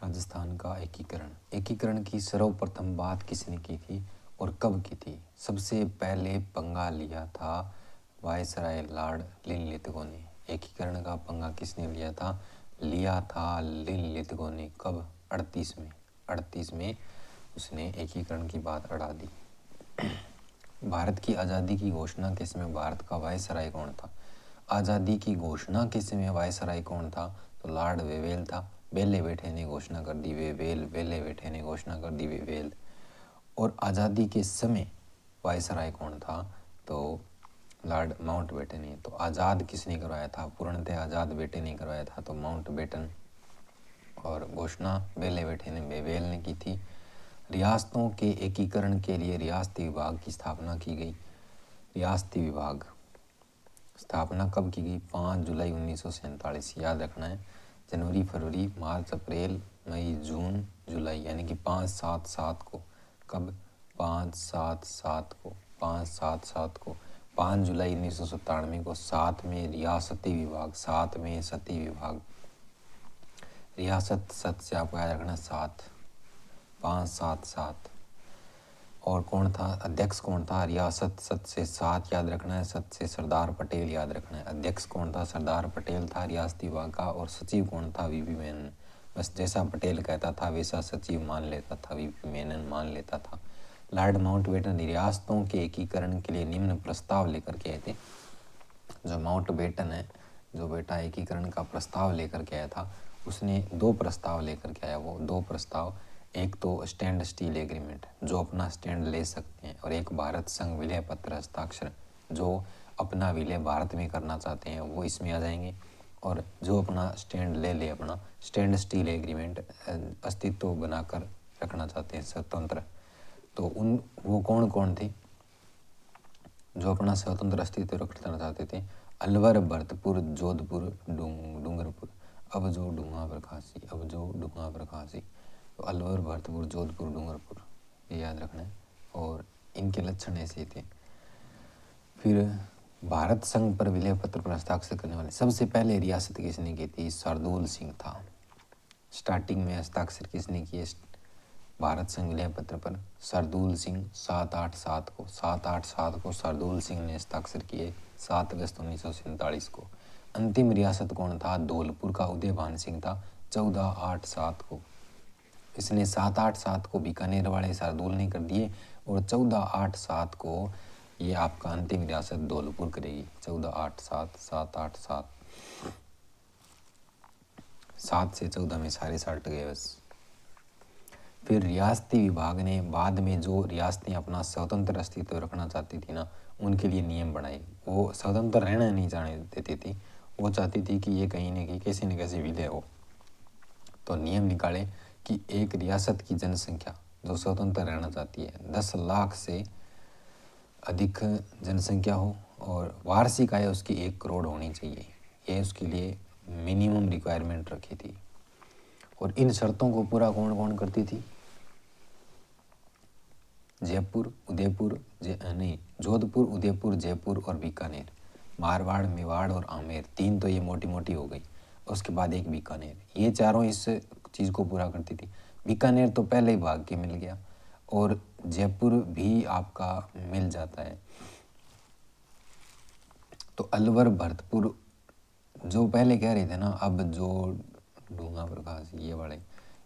राजस्थान का एकीकरण। एकीकरण की सर्वप्रथम बात किसने की थी और कब की थी? सबसे पहले पंगा लिया था वायसराय लॉर्ड लिनलिथगो ने। एकीकरण का पंगा किसने लिया था लिनलिथगो ने। कब? 38 में उसने एकीकरण की बात अड़ा दी। भारत की आज़ादी की घोषणा के समय भारत का वायसराय कौन था? आज़ादी की घोषणा के समय वायसराय कौन था? तो लॉर्ड वेवेल था। बेले बेटे ने घोषणा कर दी वेवेल, बेले बेटे ने घोषणा कर दी वेवेल। और आज़ादी के समय वायसराय कौन था? तो लॉर्ड माउंटबेटन ने। तो आज़ाद किसने करवाया था? पूर्णतः आज़ाद बेटे ने करवाया था, तो माउंटबेटन। और घोषणा बेले बेटे ने वेवेल ने की थी। रियासतों के एकीकरण के लिए रियासती विभाग की स्थापना की गई। रियासती विभाग स्थापना कब की गई? 5 जुलाई 1947। याद रखना है, जनवरी, फरवरी, मार्च, अप्रैल, मई, जून, जुलाई, यानी कि 5-7-7 को। कब? 5-7-7 को। 5-7-7 को 5 जुलाई 1997 को 7 में रियासती विभाग, 7 में सती विभाग। रियासत सत से आपको याद रखना 7, 5-7-7। और कौन था अध्यक्ष? कौन था? रियासत सत से 7 याद रखना है, सत से सरदार पटेल याद रखना है। अध्यक्ष कौन था? सरदार पटेल था रियासती विभाग का। और सचिव कौन था? वीपी मेनन। बस जैसा पटेल कहता था वैसा सचिव मान लेता था, वीपी मेनन मान लेता था। लॉर्ड माउंटबेटन रियासतों के एकीकरण के लिए निम्न प्रस्ताव लेकर के आए थे। जो माउंटबेटन है, जो बेटा एकीकरण का प्रस्ताव लेकर के आया था, उसने 2 प्रस्ताव लेकर के आया। वो 2 प्रस्ताव, एक तो स्टैंड स्टील एग्रीमेंट, जो अपना स्टैंड ले सकते हैं, और एक भारत संघ विलय पत्र हस्ताक्षर, जो अपना विलय भारत में करना चाहते हैं वो इसमें आ जाएंगे। और जो अपना स्टैंड ले अपना स्टैंड स्टील एग्रीमेंट अस्तित्व बनाकर रखना चाहते हैं स्वतंत्र, तो वो कौन कौन थे जो अपना स्वतंत्र अस्तित्व रखना चाहते थे? अलवर, भरतपुर, जोधपुर, डूंगरपुर। अब जो डूंगा प्रकाशी। तो अलवर, भरतपुर, जोधपुर, डूंगरपुर, ये याद रखना है। और इनके लक्षण ऐसे थे। फिर भारत संघ पर विलय पत्र पर हस्ताक्षर करने वाले सबसे पहले रियासत किसने की थी? शार्दुल सिंह था। स्टार्टिंग में हस्ताक्षर किसने किए भारत संघ विलय पत्र पर? शार्दुल सिंह। 7-8-7 को शार्दुल सिंह ने हस्ताक्षर किए, 7 अगस्त 1947 को। अंतिम रियासत कौन था? धौलपुर का उदयभान सिंह था, 14-8-7 को। इसने 7-8-7 को बीकानेर वाले शार्दुल ने कर दिए, और 14-8-7 को ये आपका अंतिम रियासत धौलपुर करेगी। 14-8-7, 7-8-7, 7 से 14 में सारे 60 गए बस। फिर रियासती विभाग ने बाद में जो रियासतें अपना स्वतंत्र अस्तित्व रखना चाहती थी ना, उनके लिए नियम बनाए। वो स्वतंत्र रहना नहीं चाहने देती थी, वो चाहती थी कि ये कहीं न कहीं कैसे न कैसे विलय हो। तो नियम निकाले कि एक रियासत की जनसंख्या जो स्वतंत्र रहना चाहती है 10 लाख से अधिक जनसंख्या हो, और वार्षिक आय उसकी 1 करोड़ होनी चाहिए। ये उसके लिए मिनिमम रिक्वायरमेंट रखी थी। और इन शर्तों को पूरा कौन कौन करती थी? जोधपुर, उदयपुर, जयपुर और बीकानेर। मारवाड़, मेवाड़ और आमेर, 3 तो ये मोटी मोटी हो गई। उसके बाद एक बीकानेर, ये चारों इस चीज़ को पूरा करती थी। बीकानेर तो पहले ही भाग के मिल गया, और जयपुर भी आपका मिल जाता है। तो अलवर, भरतपुर जो पहले कह रहे थे ना, अब जो डूंगा प्रकाश ये वाले,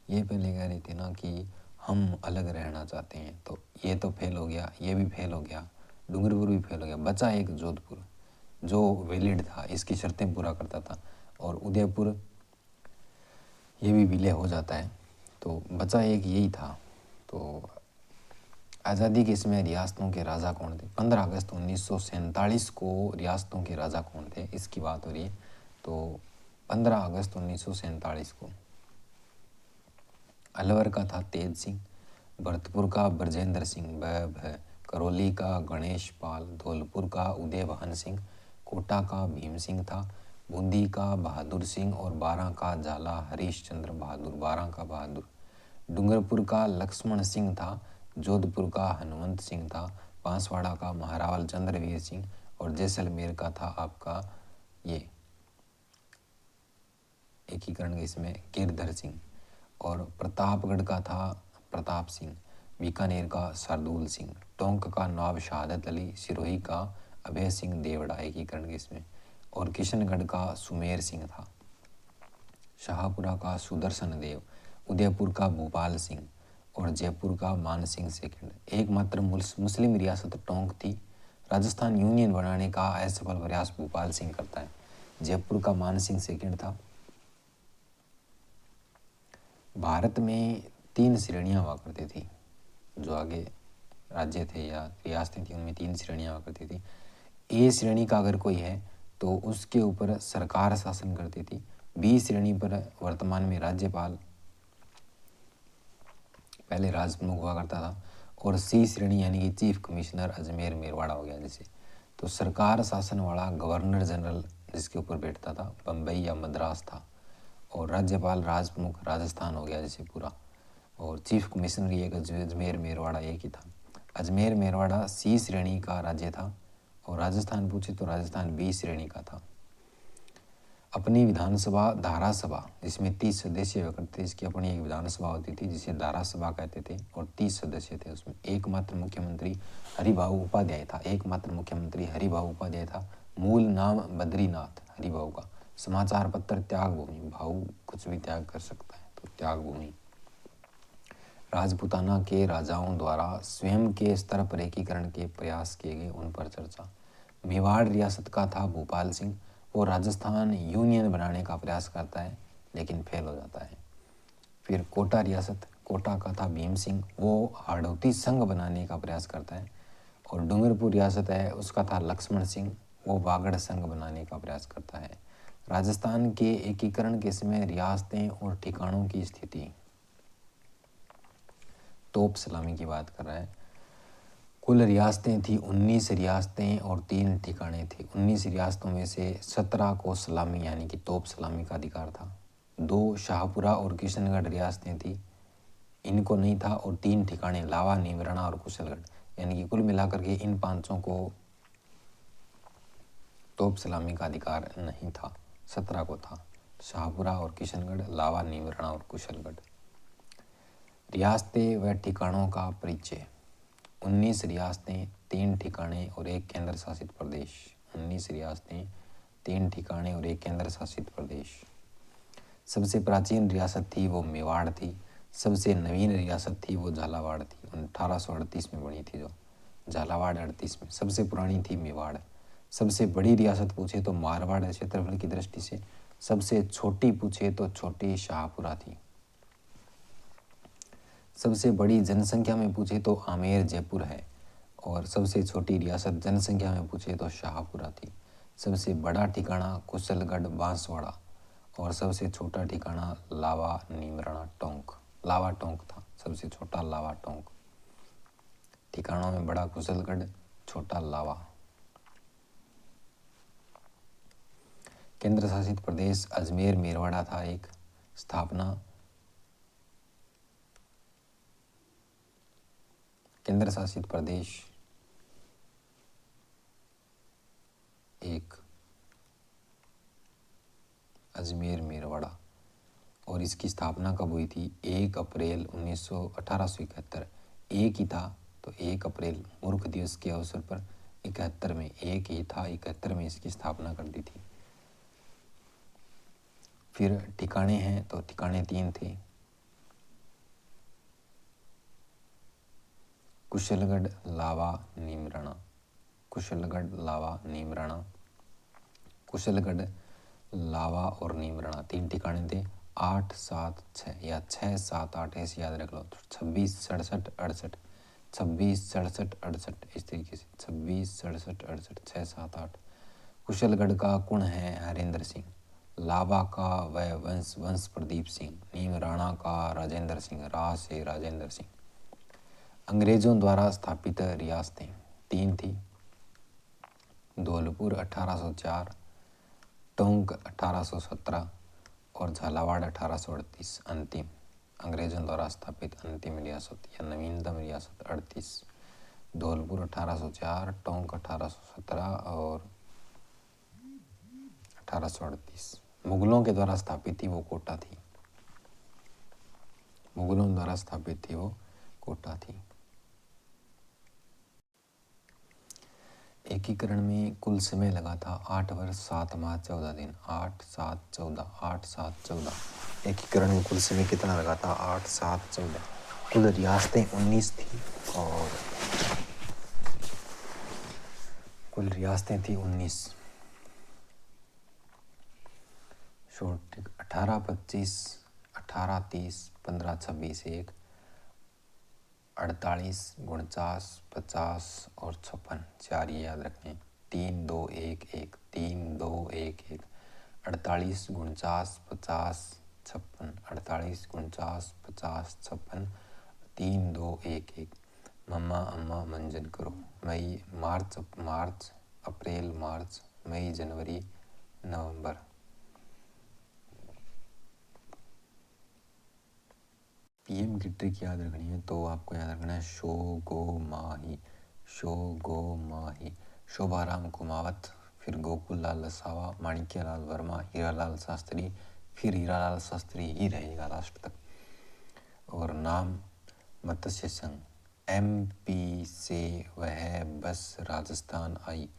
ये पहले कह रहे थे ना कि हम अलग रहना चाहते हैं, तो ये तो फेल हो गया, ये भी फेल हो गया, डूंगरपुर भी फेल हो गया। बचा एक जोधपुर जो वैलिड था, इसकी शर्तें पूरा करता था, और उदयपुर ये भी विलय हो जाता है, तो बचा एक यही था। तो आज़ादी के समय रियासतों के राजा कौन थे? 15 अगस्त 1947 को रियासतों के राजा कौन थे इसकी बात हो रही है। तो 15 अगस्त 1947 को अलवर का था तेज सिंह, भरतपुर का ब्रजेंद्र सिंह, करौली का गणेश पाल, धौलपुर का उदयभान सिंह, कोटा का भीम सिंह था, बूंदी का बहादुर सिंह, और बारां का झाला हरीश चंद्र बहादुर, बारां का बहादुर। डूंगरपुर का लक्ष्मण सिंह था, जोधपुर का हनुमंत सिंह था, बांसवाड़ा का महारावल चंद्रवीर सिंह, और जैसलमेर का था आपका ये एकीकरण के इसमें गिरधर सिंह। और प्रतापगढ़ का था प्रताप सिंह, बीकानेर का शार्दुल सिंह, टोंक का नवाब शहादत अली, सिरोही का अभय सिंह देवड़ा एकीकरण के इसमें, और किशनगढ़ का सुमेर सिंह था, शाहपुरा का सुदर्शन देव, उदयपुर का भूपाल सिंह और जयपुर का मान सिंह सेकंड। एकमात्र मुस्लिम रियासत टोंक थी। राजस्थान यूनियन बनाने का असफल प्रयास भूपाल सिंह करता है। जयपुर का मान सिंह सेकंड था। भारत में 3 श्रेणियां हुआ करती थी, जो आगे राज्य थे या रियासतें थी उनमें 3 श्रेणियां हुआ करती थी। ए श्रेणी का अगर कोई है तो उसके ऊपर सरकार शासन करती थी। बी श्रेणी पर वर्तमान में राज्यपाल, पहले राजप्रमुख हुआ करता था। और सी श्रेणी यानी कि चीफ कमिश्नर अजमेर मेरवाड़ा हो गया जैसे, तो सरकार शासन वाला गवर्नर जनरल जिसके ऊपर बैठता था बम्बई या मद्रास था। और राज्यपाल राजप्रमुख राजस्थान हो गया जैसे पूरा। और चीफ कमिश्नर ये अजमेर मेरवाड़ा एक ही था। अजमेर मेरवाड़ा सी श्रेणी का राज्य था और राजस्थान पूछे तो राजस्थान बी श्रेणी का था। अपनी विधानसभा धारासभा जिसमें 30 सदस्य हुआ करते थे, इसकी अपनी एक विधानसभा होती थी जिसे धारासभा कहते थे और 30 सदस्य थे। उसमें एकमात्र मुख्यमंत्री हरिभाऊ उपाध्याय था। एकमात्र मुख्यमंत्री हरिभाऊ उपाध्याय था। मूल नाम बद्रीनाथ हरिभाऊ का। समाचार पत्र त्याग भूमि, भाऊ कुछ भी त्याग कर सकता है तो त्याग भूमि। राजपूताना के राजाओं द्वारा स्वयं के स्तर पर एकीकरण के प्रयास किए गए, उन पर चर्चा। मेवाड़ रियासत का था भूपाल सिंह। वो राजस्थान यूनियन बनाने का प्रयास करता है लेकिन फेल हो जाता है। फिर कोटा रियासत, कोटा का था भीम सिंह। वो हाड़ौती संघ बनाने का प्रयास करता है। और डूंगरपुर रियासत है, उसका था लक्ष्मण सिंह। वो वागड़ संघ बनाने का प्रयास करता है। राजस्थान के एकीकरण के समय रियासतें और ठिकानों की स्थिति। तोप सलामी की बात कर रहा है। कुल रियासतें थी 19 रियासतें और 3 ठिकाने थे। 19 रियासतों में से 17 को सलामी यानी कि तोप सलामी का अधिकार था। 2 शाहपुरा और किशनगढ़ रियासतें थी, इनको नहीं था। और 3 ठिकाने लावा, नीमराणा और कुशलगढ़, यानी कि कुल मिलाकर के इन 5 को तोप सलामी का अधिकार नहीं था। 17 को था, शाहपुरा और किशनगढ़, लावा, नीमराणा और कुशलगढ़। रियासतें व ठिकानों का परिचय। 19 रियासतें, 3 ठिकाने और 1 केंद्र शासित प्रदेश। 19 रियासतें, 3 ठिकाने और 1 केंद्र शासित प्रदेश। सबसे प्राचीन रियासत थी वो मेवाड़ थी। सबसे नवीन रियासत थी वो झालावाड़ थी, 1838 में बनी थी जो झालावाड़ 38 में। सबसे पुरानी थी मेवाड़। सबसे बड़ी रियासत पूछे तो मारवाड़ क्षेत्रफल की दृष्टि से। सबसे छोटी पूछे तो छोटी शाहपुरा थी। सबसे बड़ी जनसंख्या में पूछे तो आमेर जयपुर है। और सबसे छोटी रियासत जनसंख्या में पूछे तो शाहपुरा थी। सबसे बड़ा ठिकाना कुशलगढ़ बांसवाड़ा और सबसे छोटा ठिकाना लावा नीमराणा टोंक। लावा टोंक था सबसे छोटा, लावा टोंक। ठिकानों में बड़ा कुशलगढ़, छोटा लावा। केंद्र शासित प्रदेश अजमेर मेरवाड़ा था एक। स्थापना केंद्र शासित प्रदेश एक अजमेर मेरवाड़ा। और इसकी स्थापना कब हुई थी? 1 अप्रैल 1871। एक ही था तो 1 अप्रैल मूर्ख दिवस के अवसर पर 71 में, एक ही था 71 में इसकी स्थापना कर दी थी। फिर ठिकाने हैं तो ठिकाने 3 थे। कुशलगढ़, लावा, नीमराणा। कुशलगढ़, लावा, नीमराणा। कुशलगढ़, लावा और नीमराणा 3 ठिकाने थे। 8, 7, 6 या 6, 7, 8 ऐसे याद रख लो। 26, 67, 68, 26, 67, 68 इस तरीके से 26, 67, 68, 6, 7, 8। कुशलगढ़ का कुण है हरेंद्र सिंह। लावा का वह वंश प्रदीप सिंह। नीमराणा का राजेंद्र सिंह, रा से राजेंद्र सिंह। अंग्रेजों द्वारा स्थापित रियासतें 3 थी। धौलपुर 1804, टोंक 1817 और झालावाड़ 1838। अंतिम अंग्रेजों द्वारा स्थापित अंतिम रियासत या नवीनतम रियासत 38। धौलपुर 1804, टोंक 1817 और 1838। मुगलों के द्वारा स्थापित थी वो कोटा थी। मुगलों द्वारा स्थापित थी वो कोटा थी। एकीकरण में कुल समय लगा था 8 वर्ष 7 माह 14 दिन। 8 7 14, 8 7 14। एकीकरण में कुल समय कितना लगा था? 8 7 14। कुल रियासतें 19 थी और कुल रियासतें थी 19। शॉर्ट 18 25, 18 30, 15 26 1, 48 49 50 और 56। 4 ये याद रखें। 3 2 1 1, 3 2 1 1, 48 49 50 56, 48 49 50 56, 3 2 1 1। मम्मा अम्मा मंजन करो। मई मार्च अप्रैल मार्च मई जनवरी नवंबर। पीएम की ट्रिक याद रखनी है तो आपको याद रखना है शो गो माही, शो गो माही। शोभाराम कुमावत, फिर गोकुल लाल लसावा, माणिक्य लाल वर्मा, हीरालाल शास्त्री, फिर हीरालाल शास्त्री ही रहेगा लास्ट तक। और नाम मत्स्य संघ। MP से वह बस राजस्थान आई।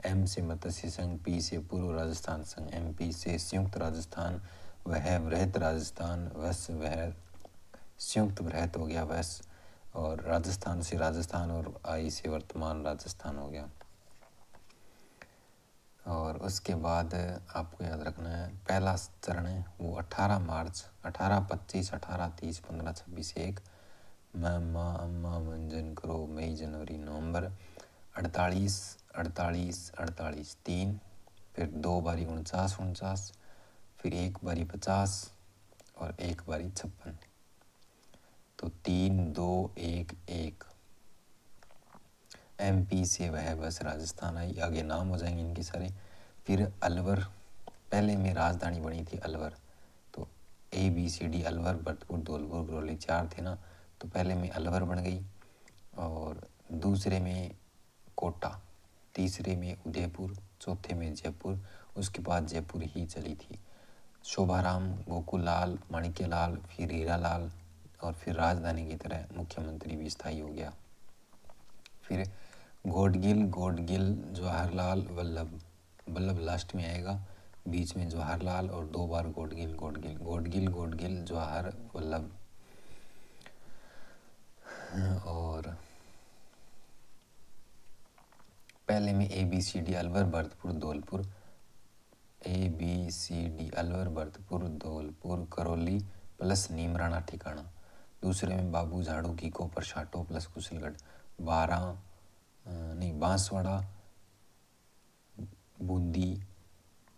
M से मत्स्य संघ, P से पूर्व राजस्थान संघ, MP से संयुक्त राजस्थान, वह वृहत राजस्थान, वस वह संयुक्त वृहत हो गया वस, और राजस्थान से राजस्थान और आई से वर्तमान राजस्थान हो गया। और उसके बाद आपको याद रखना है पहला चरण है वो 18 मार्च, 18 25, 18 30, 15 26 1, मम्मा अम्मा मंजन करो मई जनवरी नवंबर। 48 48 48 3, फिर 2 बारी 49 49, फिर 1 बारी 50 और 1 बारी 56। तो 3 2 1 1। MP से वह बस राजस्थान आई। आगे नाम हो जाएंगे इनके सारे। फिर अलवर, पहले में राजधानी बनी थी अलवर, तो ABCD अलवर भरतपुर धौलपुर करौली 4 थे ना, तो पहले में अलवर बन गई, और दूसरे में कोटा, तीसरे में उदयपुर, चौथे में जयपुर, उसके बाद जयपुर ही चली थी। शोभाराम, गोकुललाल, माणिक्यलाल, फिर हीरालाल, और फिर राजधानी की तरह मुख्यमंत्री भी स्थायी हो गया। फिर गोडगिल जवाहरलाल वल्लभ, वल्लभ लास्ट में आएगा, बीच में जवाहरलाल और 2 बार गोडगिल जवाहर वल्लभ। और पहले में ABCD Alwar Bharatpur Dholpur, ABCD Alwar Bharatpur Dholpur Karauli plus Neemrana ठिकाना। दूसरे में बाबू झाड़ू की को परसाटो प्लस कुशलगढ़, बांसवाड़ा, बूंदी,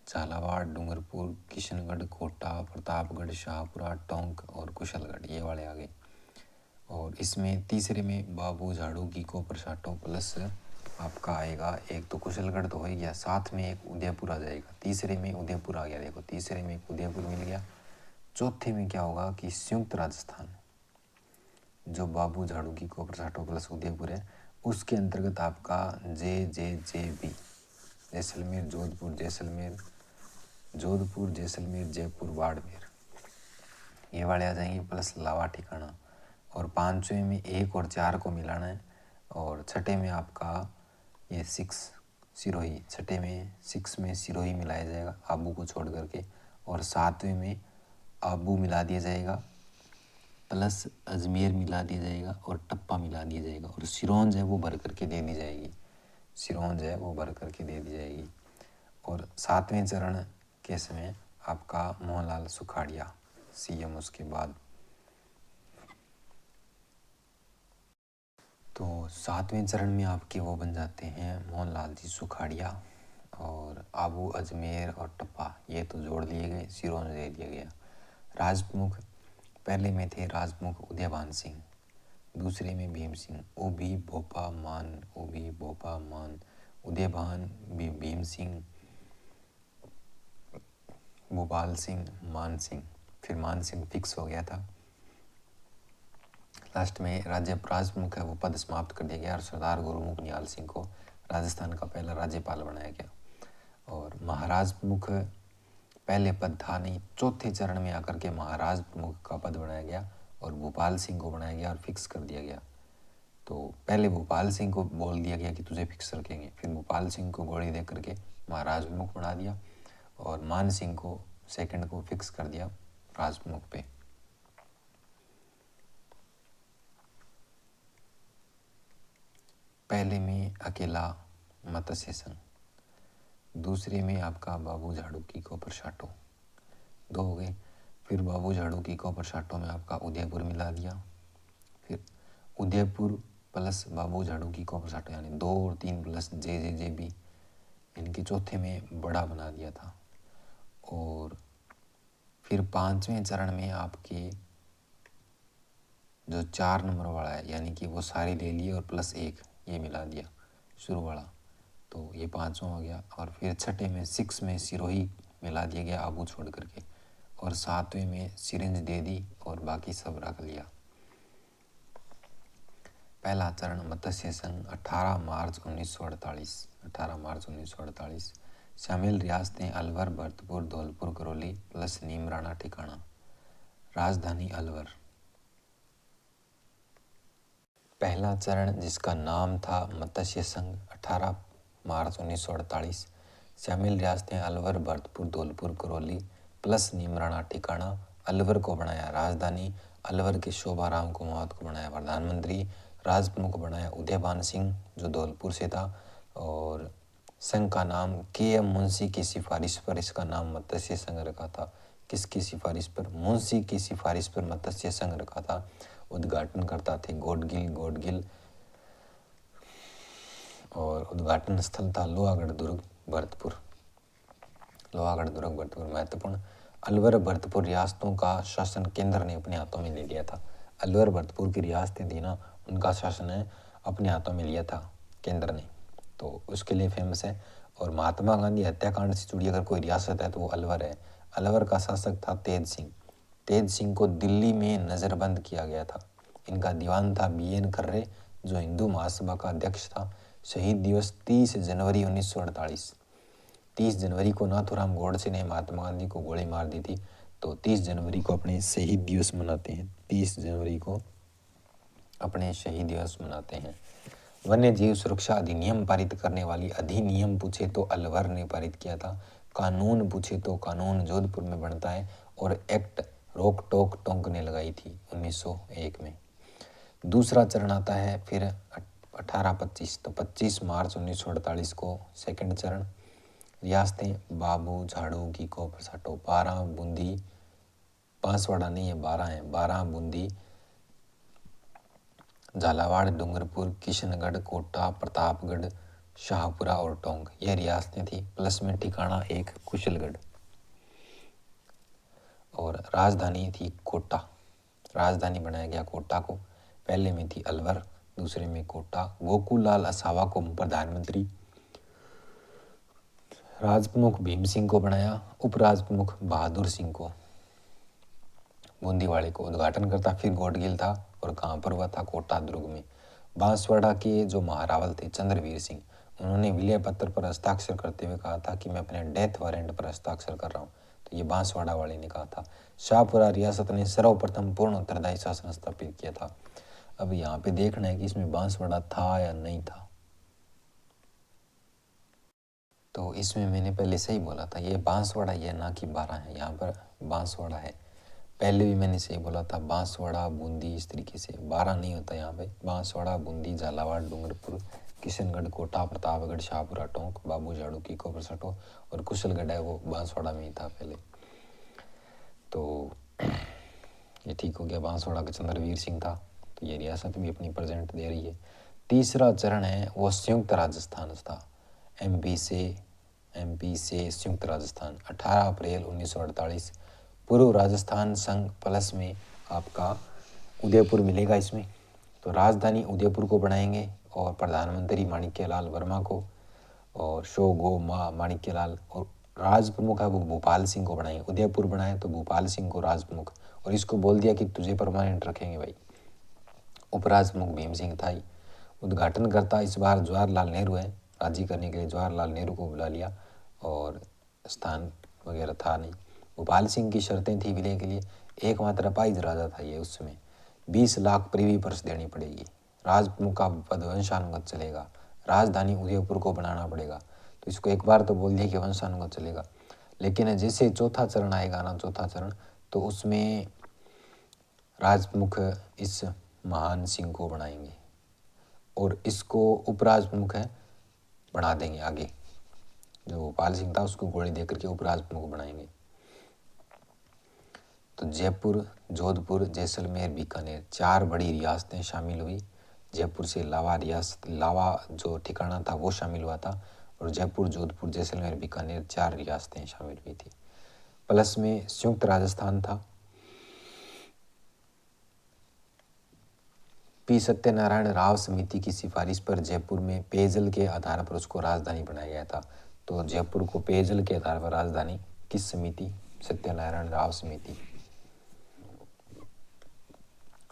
झालावाड़, डूंगरपुर, किशनगढ़, कोटा, प्रतापगढ़, शाहपुरा, टोंक और कुशलगढ़, ये वाले आ गए। और इसमें तीसरे में बाबू झाड़ू की को परसाटो प्लस आपका आएगा, एक तो कुशलगढ़ तो हो ही गया, साथ में एक उदयपुर आ जाएगा। तीसरे में उदयपुर आ गया, देखो तीसरे में एक उदयपुर मिल गया। चौथे में क्या होगा कि संयुक्त राजस्थान, जो बाबू झाड़ू की को परसाटो प्लस उदयपुर है, उसके अंतर्गत आपका JJJB जैसलमेर जोधपुर जैसलमेर जयपुर बाड़मेर, ये वाले आ जाएंगे, प्लस लावा ठिकाना। और 5वें में 1 और 4 को मिलाना है, और छठे में आपका ये 6 सिरोही, छठे में 6 में सिरोही मिलाया जाएगा आबू को छोड़ करके, और 7वें में आबू मिला दिया जाएगा प्लस अजमेर मिला दिया जाएगा और टप्पा मिला दिया जाएगा, और सिरोंज है वो भर करके दे दी जाएगी, सिरोंज है वो भर करके दे दी जाएगी। और 7वें चरण के समय आपका मोहनलाल सुखाड़िया CM उसके बाद। तो 7वें चरण में आपके वो बन जाते हैं मोहनलाल जी सुखाड़िया, और आबू अजमेर और टप्पा ये तो जोड़ लिए गए, सिरोंज दे दिया गया। राजप्रमुख पहले में थे राजप्रमुख उदयभान सिंह, दूसरे में भीम सिंह, ओभी भोपा मान, उदयभान भीम सिंह, भोपाल सिंह, मान सिंह, फिर मान सिंह फिक्स हो गया था। लास्ट में राज्य राजप्रमुख है वो पद समाप्त कर दिया गया, और सरदार गुरुमुख निहाल सिंह को राजस्थान का पहला राज्यपाल बनाया गया। और महाराज प्रमुख पहले पद था नहीं, चौथे चरण में आकर के महाराज प्रमुख का पद बनाया गया, और भूपाल सिंह को बनाया गया और फिक्स कर दिया गया। तो पहले भूपाल सिंह को बोल दिया गया कि तुझे फिक्स रखेंगे, फिर भूपाल सिंह को गोली दे करके महाराज प्रमुख बना दिया और मान सिंह को सेकंड को फिक्स कर दिया राज प्रमुख पे। पहले में अकेला मत्स्य संघ, दूसरे में आपका बाबू झाड़ूकी को परसाटो, 2 हो गए। फिर बाबू झाड़ूकी को परसाटो में आपका उदयपुर मिला दिया, फिर उदयपुर प्लस बाबू झाड़ूकी को परसाटो यानी 2 और 3 प्लस जे बी, इनके चौथे में बड़ा बना दिया था। और फिर 5वें चरण में आपके जो 4 नंबर वाला है यानी कि वो सारी ले लिए और प्लस 1 ये मिला दिया शुरू वाला, तो ये 5वां हो गया। और फिर छठे में 6 में सिरोही मिला दिया गया आबू छोड़ करके, और 7वें में सिरिंज दे दी और बाकी सब रख लिया। पहला चरण मत्स्य संघ 18 मार्च 1948 शामिल रियासतें अलवर, भरतपुर, धौलपुर, करौली प्लस नीमराना ठिकाना, राजधानी अलवर। पहला चरण जिसका नाम था मत्स्य संघ 18 मार्च 1948 शामिल रियासतें अलवर, भरतपुर, धौलपुर, करौली प्लस नीमराना ठिकाना, अलवर को बनाया राजधानी, अलवर के शोभाराम कुमावत को बनाया प्रधानमंत्री, राज प्रमुख बनाया उदयभान सिंह जो धौलपुर से था, और संघ का नाम के.एम. मुंशी की सिफारिश पर इसका नाम मत्स्य संघ रखा था। किसकी सिफारिश पर? मुंशी की सिफारिश पर मत्स्य संघ रखा था। उद्घाटन करता थे गोडगिल और उद्घाटन स्थल था लोहागढ़ दुर्ग भरतपुर। महत्वपूर्ण, अलवर भरतपुर रियासतों का शासन केंद्र ने अपने हाथों में ले लिया था। अलवर भरतपुर की रियासतें थी ना, उनका शासन है अपने हाथों में लिया था केंद्र ने, तो उसके लिए फेमस है। और महात्मा गांधी हत्याकांड से जुड़ी अगर कोई रियासत है तो वो अलवर है। अलवर का शासक था तेज सिंह। तेज सिंह को दिल्ली में नज़रबंद किया गया था। इनका दीवान था BN खर्रे जो हिंदू महासभा का अध्यक्ष था। शहीद दिवस 30 जनवरी 1948। 30 जनवरी को नाथूराम गोडसे ने महात्मा गांधी को गोली मार दी थी, तो 30 जनवरी को अपने शहीद दिवस मनाते हैं। 30 जनवरी को अपने शहीद दिवस मनाते हैं। वन्य जीव सुरक्षा अधिनियम पारित करने वाली, अधिनियम पूछे तो अलवर ने पारित किया था, कानून पूछे तो कानून जोधपुर में बनता है, और एक्ट रोक टोक टोंक ने लगाई थी 1901 में। दूसरा चरण आता है फिर 1825, तो 25 मार्च 1948 को सेकंड चरण। रियासतें बाबू झाड़ूकी को परसाटो, 12 बूंदी, बांसवाड़ा नहीं है 12 है, 12 बूंदी, झालावाड़, डूंगरपुर, किशनगढ़, कोटा, प्रतापगढ़, शाहपुरा और टोंक, ये रियासतें थी। प्लस में ठिकाना एक कुशलगढ़, और राजधानी थी कोटा। राजधानी बनाया गया कोटा को। पहले में थी अलवर, दूसरे में कोटा। गोकुललाल असावा को प्रधानमंत्री, राजप्रमुख भीम सिंह को बनाया, उपराजप्रमुख बहादुर सिंह को, बूंदीवाड़े को। उद्घाटन करता फिर गोडगिल था, और कहाँ पर हुआ था? कोटा दुर्ग में। बांसवाड़ा के जो महारावल थे चंद्रवीर सिंह, उन्होंने विलय पत्र पर हस्ताक्षर करते हुए कहा था कि मैं अपने डेथ वारंट पर हस्ताक्षर कर रहा हूँ, तो ये बांसवाड़ा वाले ने कहा था। शाहपुरा रियासत ने सर्वप्रथम पूर्ण उत्तरदायी शासन स्थापित किया था। अब यहाँ पे देखना है कि इसमें बांसवाड़ा था या नहीं था। तो इसमें मैंने पहले सही बोला था, ये बांसवाड़ा ही है ना कि 12 है, यहाँ पर बांसवाड़ा है। पहले भी मैंने सही बोला था, बांसवाड़ा बूंदी इस तरीके से, 12 नहीं होता यहाँ पे। बांसवाड़ा, बूंदी, झालावाड़, डूंगरपुर, किशनगढ़, कोटा, प्रतापगढ़, शाहपुरा, टोंक, बाबू झाड़ूकी को परसाटो, और कुशलगढ़ है वो बांसवाड़ा में ही था पहले। तो ये ठीक हो गया, बांसवाड़ा का चंद्रवीर सिंह था, तो ये रियासत भी अपनी प्रेजेंट दे रही है। तीसरा चरण है वो संयुक्त राजस्थान था। MP से संयुक्त राजस्थान 18 अप्रैल 1948। पूर्व राजस्थान संघ प्लस में आपका उदयपुर मिलेगा इसमें, तो राजधानी उदयपुर को बनाएंगे, और प्रधानमंत्री माणिक्यलाल वर्मा को, और शो गो मा माणिक्यलाल, और राज प्रमुख है वो भूपाल सिंह को बनाएंगे। उदयपुर बनाए तो भूपाल सिंह को राज प्रमुख, और इसको बोल दिया कि तुझे परमानेंट रखेंगे भाई। उपराज प्रमुख भीम सिंह था ही। उद्घाटन करता इस बार जवाहरलाल नेहरू है, राजी करने के लिए जवाहरलाल नेहरू को बुला लिया, और स्थान वगैरह था नहीं। भोपाल सिंह की शर्तें थी विलय के लिए, एकमात्र अपाहिज राजा था ये उस समय, 20 लाख प्रीवी पर्स देनी पड़ेगी। राजप्रमुख का पद वंशानुगत चलेगा। राजधानी उदयपुर को बनाना पड़ेगा। तो इसको एक बार तो बोल दिया कि वंशानुगत चलेगा, लेकिन जैसे चौथा चरण आएगा ना, चौथा चरण, तो उसमें राजप्रमुख इस महान सिंह को बनाएंगे और इसको उपराजप्रमुख है बना देंगे। आगे जो भोपाल सिंह था उसको गोली देकर के उपराजप्रमुख बनाएंगे। तो जयपुर, जोधपुर, जैसलमेर, बीकानेर 4 बड़ी रियासतें शामिल हुई। जयपुर से लावा रियासत, लावा जो ठिकाना था वो शामिल हुआ था, और जयपुर, जोधपुर, जैसलमेर, बीकानेर 4 रियासतें शामिल हुई थी। प्लस में संयुक्त राजस्थान था। पी सत्यनारायण राव समिति की सिफारिश पर जयपुर में पेयजल के आधार पर उसको राजधानी बनाया गया था। तो जयपुर को पेयजल के आधार पर राजधानी किस समिति? सत्यनारायण राव समिति।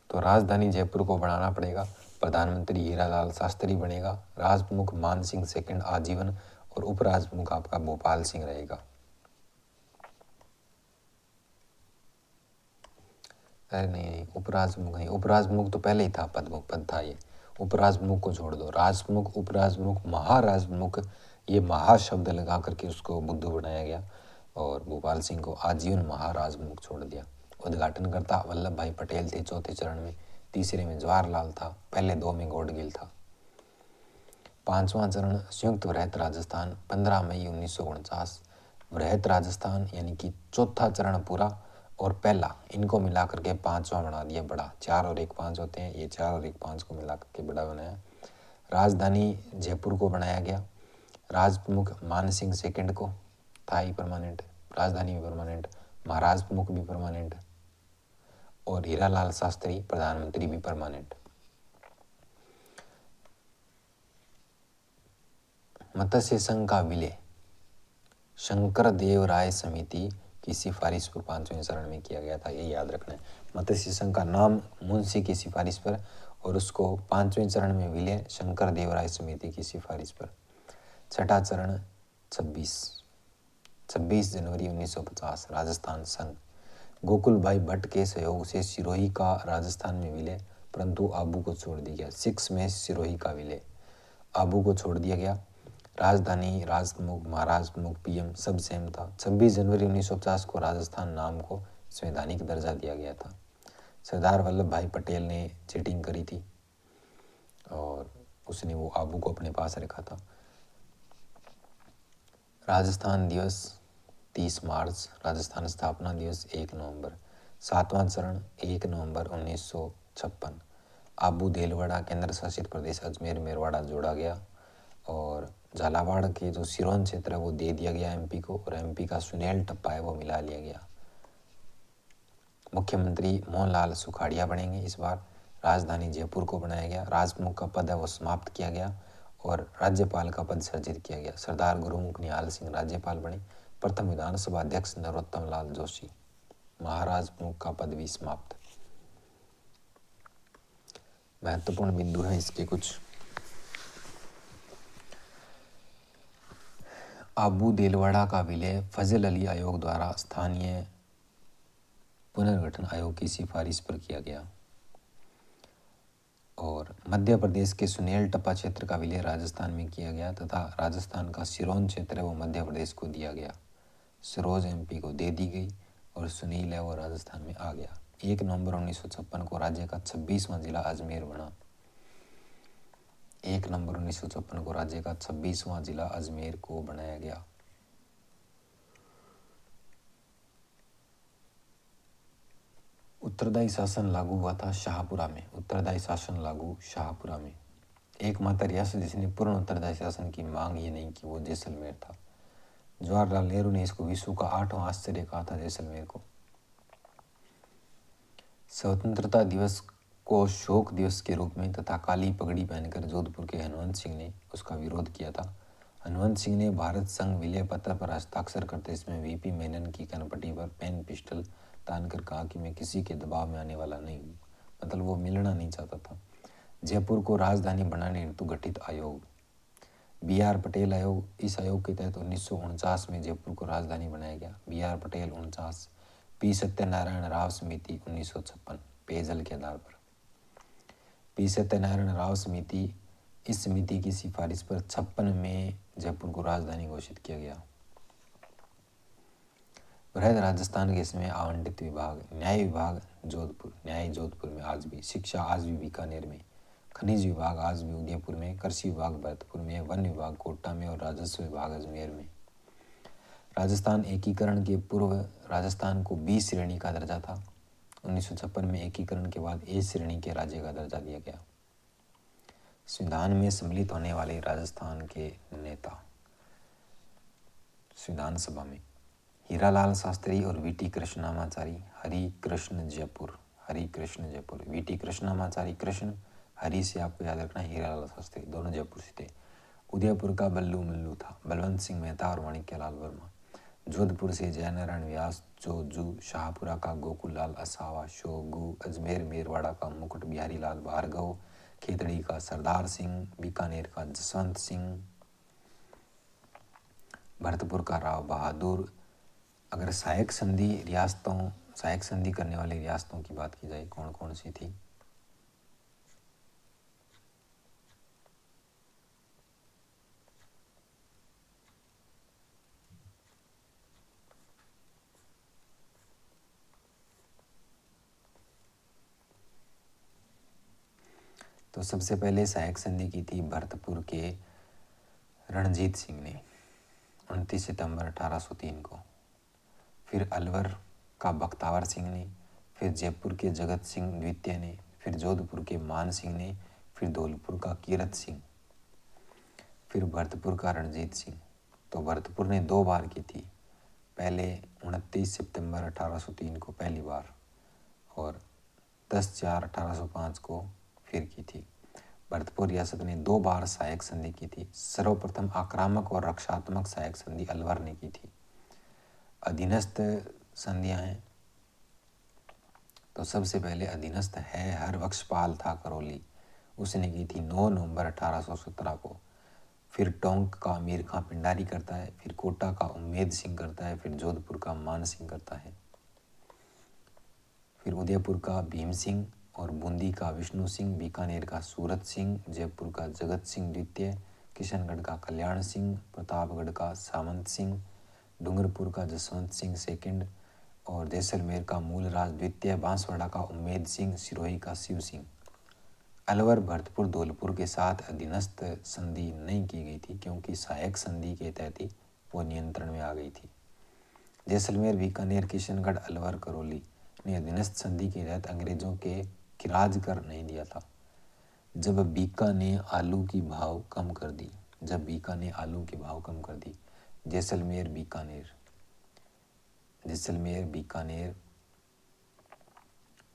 तो राजधानी जयपुर को बनाना पड़ेगा। प्रधानमंत्री हीरालाल शास्त्री बनेगा। राजप्रमुख मान सिंह सेकंड आजीवन, और उपराजप्रमुख आपका भोपाल सिंह रहेगा। अरे नहीं, उपराजप्रमुख नहीं, उपराजप्रमुख तो पहले ही था, पद था ये। उपराजप्रमुख को छोड़ दो। राजप्रमुख, उपराजप्रमुख, महाराजप्रमुख, ये महाशब्द लगा करके उसको बुद्धू बनाया गया, और भोपाल सिंह को आजीवन महाराजप्रमुख छोड़ दिया। उद्घाटनकर्ता वल्लभ भाई पटेल थे चौथे चरण में, तीसरे में जवाहरलाल था, पहले 2 में गॉडगिल था। 5वां चरण संयुक्त वृहत राजस्थान, 15 मई 1949। वृहत राजस्थान यानी कि चौथा चरण पूरा और पहला, इनको मिला करके 5वां बना दिया बड़ा। 4 और 1 5 होते हैं, ये 4 और 1 5 को मिला करके बड़ा बनाया। राजधानी जयपुर को बनाया गया। राजप्रमुख मान सिंह सेकंड को था ही परमानेंट, राजधानी भी परमानेंट, महाराज प्रमुख भी परमानेंट, और हीरालाल शास्त्री प्रधानमंत्री भी परमानेंट। मत्स्य संघ का विलय शंकर देव राय समिति की सिफारिश पर 5वें चरण में किया गया था, ये याद रखना है। मत्स्य संघ का नाम मुंशी की सिफारिश पर, और उसको 5वें चरण में विलय शंकर देव राय समिति की सिफारिश पर। छठा चरण 26 जनवरी 1950 राजस्थान संघ। गोकुल भाई भट्ट के सहयोग से सिरोही का राजस्थान में विलय, परंतु आबू को छोड़ दिया गया। 6 में सिरोही का विलय, आबू को छोड़ दिया गया। राजधानी, राजप्रमुख, महाराज प्रमुख, पीएम सब सेम था। 26 जनवरी 1950 को राजस्थान नाम को संवैधानिक दर्जा दिया गया था। सरदार वल्लभ भाई पटेल ने चीटिंग करी थी और उसने वो आबू को अपने पास रखा था। राजस्थान दिवस 30 मार्च, राजस्थान स्थापना दिवस 1 नवंबर। 7वां चरण 1 नवंबर 1956। आबू देलवाड़ा केंद्र शासित प्रदेश अजमेर मेरवाड़ा जोड़ा गया, और झालावाड़ के जो सिरोन क्षेत्र है वो दे दिया गया एमपी को, और एमपी का सुनेल टप्पा है वो मिला लिया गया। मुख्यमंत्री मोहनलाल सुखाड़िया बनेंगे इस बार। राजधानी जयपुर को बनाया गया। राजप्रमुख का पद है वो समाप्त किया गया, और राज्यपाल का पद सृजित किया गया। सरदार गुरुमुख निहाल सिंह राज्यपाल बने। प्रथम विधानसभा अध्यक्ष नरोत्तम लाल जोशी। महाराज प्रमुख का पद भी समाप्त। महत्वपूर्ण बिंदु है इसके कुछ। आबू देलवाड़ा का विलय फजल अली आयोग द्वारा स्थानीय पुनर्गठन आयोग की सिफारिश पर किया गया, और मध्य प्रदेश के सुनेल टप्पा क्षेत्र का विलय राजस्थान में किया गया, तथा राजस्थान का सिरोन क्षेत्र है वो मध्य प्रदेश को दिया गया। सरोज एमपी को दे दी गई, और सुनील है वो राजस्थान में आ गया। 1 नवंबर 1956 को राज्य का 26वां जिला अजमेर बना। 1 नवंबर 1956 को राज्य का 26वां जिला अजमेर को बनाया गया। उत्तरदायी शासन लागू हुआ था शाहपुरा में। उत्तरदायी शासन लागू शाहपुरा में। एकमात्र रियासत जिसने पूर्ण उत्तरदायी शासन की मांग ये नहीं की वो जैसलमेर था। जवाहरलाल नेहरू ने इसको विश्व का 8वां आश्चर्य कहा था जैसलमेर को। स्वतंत्रता दिवस को शोक दिवस के रूप में तथा काली पगड़ी पहनकर जोधपुर के हनुवंत सिंह ने उसका विरोध किया था। हनुवंत सिंह ने भारत संघ विलय पत्र पर हस्ताक्षर करते समय वीपी मेनन की कनपट्टी पर पेन पिस्टल तानकर कहा कि मैं किसी के दबाव में आने वाला नहीं हूँ। मतलब वो मिलना नहीं चाहता था। जयपुर को राजधानी बनाने हेतु गठित आयोग बी.आर. पटेल आयोग। इस आयोग के तहत 1949 में जयपुर को राजधानी बनाया गया। बी.आर. पटेल 49। पी. सत्यनारायण राव समिति 1956 पेयजल के आधार पर। पी सत्यनारायण राव समिति, इस समिति की सिफारिश पर 56 में जयपुर को राजधानी घोषित किया गया। बृहद राजस्थान के इसमें आवंटित विभाग, न्याय विभाग जोधपुर, न्याय जोधपुर में आज भी, शिक्षा आज भी बीकानेर में, खनिज विभाग आज भी उदयपुर में, कृषि विभाग भरतपुर में, वन विभाग कोटा में और राजस्व विभाग अजमेर में। राजस्थान एकीकरण के पूर्व राजस्थान को बी श्रेणी का दर्जा था। 1956 में एकीकरण के बाद ए श्रेणी के राज्य का दर्जा दिया गया। संविधान में सम्मिलित होने वाले राजस्थान के नेता, संविधान सभा में हीरालाल शास्त्री और वीटी कृष्णमाचारी, हरि कृष्ण जयपुर, हरि कृष्ण जयपुर, वीटी कृष्णमाचारी, कृष्ण हरि से आपको याद रखना, हीरालाल शास्त्री, दोनों जयपुर से थे। उदयपुर का बल्लू मल्लू था, बलवंत सिंह मेहता और माणिक्यलाल वर्मा। जोधपुर से जयनारायण व्यास, जोजू, शाहपुरा का गोकुल लाल असावा, शोगू, अजमेर मेरवाड़ा का मुकुट बिहारी लाल भार्गव, खेतड़ी का सरदार सिंह, बीकानेर का जसवंत सिंह, भरतपुर का राव बहादुर। अगर सहायक संधि करने वाली रियासतों की बात की जाए, कौन कौन सी थी? तो सबसे पहले सहायक संधि की थी भरतपुर के रणजीत सिंह ने 29 सितंबर 1803 को, फिर अलवर का बख्तावर सिंह ने, फिर जयपुर के जगत सिंह द्वितीय ने, फिर जोधपुर के मान सिंह ने, फिर धौलपुर का कीरत सिंह, फिर भरतपुर का रणजीत सिंह। तो भरतपुर ने 2 बार की थी, पहले 29 सितंबर 1803 को पहली बार और 10/4/1805 को फिर की थी। भरतपुर रियासत ने 2 बार सहायक संधि की थी। सर्वप्रथम आक्रामक और रक्षात्मक सहायक संधि अलवर ने की थी। अधीनस्थ संधियां हैं, तो सबसे पहले अधीनस्थ है हरबख्शपाल था करौली, उसने की थी 9 नवंबर 1817 को। फिर टोंक का अमीर खां पिंडारी करता है, फिर कोटा का उम्मेद सिंह करता है, फिर जोधपुर का मान सिंह करता है, फिर उदयपुर का भीम सिंह और बूंदी का विष्णु सिंह, बीकानेर का सूरत सिंह, जयपुर का जगत सिंह द्वितीय, किशनगढ़ का कल्याण सिंह, प्रतापगढ़ का सामंत सिंह, डूंगरपुर का जसवंत सिंह सेकंड और जैसलमेर का मूलराज द्वितीय, बांसवाड़ा का उम्मेद सिंह, सिरोही का शिव सिंह। अलवर, भरतपुर, धौलपुर के साथ अधीनस्थ संधि नहीं की गई थी क्योंकि सहायक संधि के तहत ही वो नियंत्रण में आ गई थी। जैसलमेर, बीकानेर, किशनगढ़, अलवर, करौली ने अधीनस्थ संधि के तहत अंग्रेजों के खिराज कर नहीं दिया था। जब बीका ने आलू की भाव कम कर दी, जैसलमेर, बीकानेर,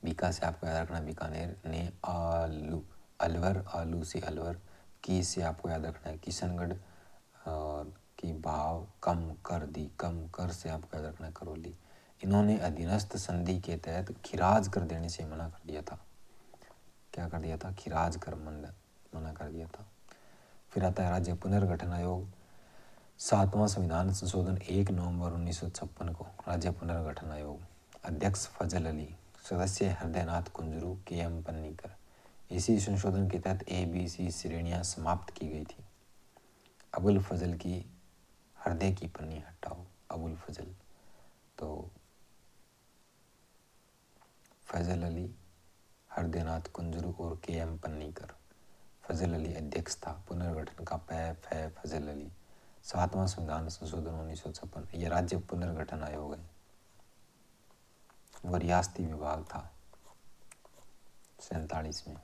बीका से आपको याद रखना बीकानेर ने आलू, अलवर, आलू से अलवर, की से आपको याद रखना है किशनगढ़ की भाव कम कर दी, कम कर से आपको याद रखना है करौली। इन्होंने अधीनस्थ संधि के तहत खिराज कर देने से मना कर दिया था। क्या कर दिया था? खिराज कर मना कर दिया था। फिर आता है राज्य पुनर्गठन आयोग। 7वां संविधान संशोधन 1 नवंबर 1956 को राज्य पुनर्गठन आयोग। अध्यक्ष फजल अली, सदस्य हृदयनाथ कुंजरू, के.एम. पन्नीकर। इसी संशोधन के तहत ABC श्रेणियां समाप्त की गई थी। अबुल फजल की हृदय की पन्नी हटाओ, अबुल फजल। तो फजल अली, हृदयनाथ कुंजरू और के.एम. पन्नीकर। फजल अली अध्यक्ष था, पुनर्गठन का है फजल अली। 7वां संविधान संशोधन 1956, यह राज्य पुनर्गठन आयोग है। वह रियासती विभाग था 47 में।